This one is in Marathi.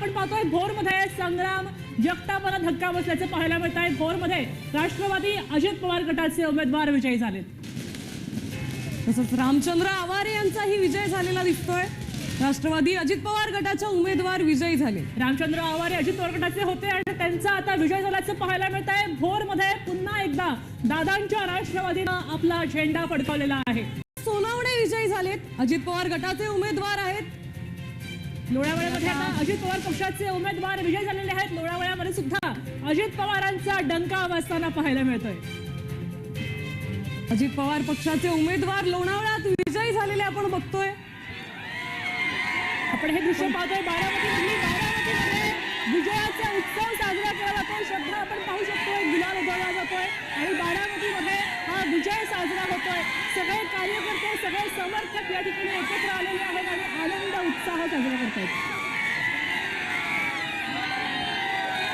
आपण पाहतोय भोरमध्ये संग्राम जगतापाला धक्का बसल्याचं पाहायला मिळत आहे। भोरमध्ये राष्ट्रवादी अजित पवार गटाचे उमेदवार विजयी झालेत। तसंच रामचंद्र आवारे यांचाही विजय झालेला दिसतोय। राष्ट्रवादी अजित पवार गटाचे उमेदवार विजयी झाले। रामचंद्र आवारे अजित पवार गटाचे होते आणि त्यांचा आता विजय झाल्याचं पाहायला मिळत आहे। भोरमध्ये पुन्हा एकदा दादांच्या राष्ट्रवादीनं आपला झेंडा फडकवलेला आहे। सोनावणे विजयी झालेत। अजित पवार गटाचे उमेदवार आहेत। लोणावळ्यामध्ये आता अजित पवार पक्षाचे उमेदवार विजयी झालेले आहेत। लोणावळ्यामध्ये सुद्धा अजित पवारांचा डंका वाजताना पाहायला मिळतोय। अजित पवार पक्षाचे उमेदवार लोणावळ्यात विजयी झालेले आपण बघतोय। आपण हे दृश्य पाहतोय बारामतीमध्ये विजयाचा उत्सव साजरा केला जातोय। श्रद्धा आपण पाहू शकतोय, गुलाल उधळला जातोय आणि बारामतीमध्ये हा विजय साजरा होतोय। सगळे कार्यकर्ते, सगळे समर्थक या ठिकाणी एकत्र आलेले आहेत आणि आनंद उत्साह साजरा करतात।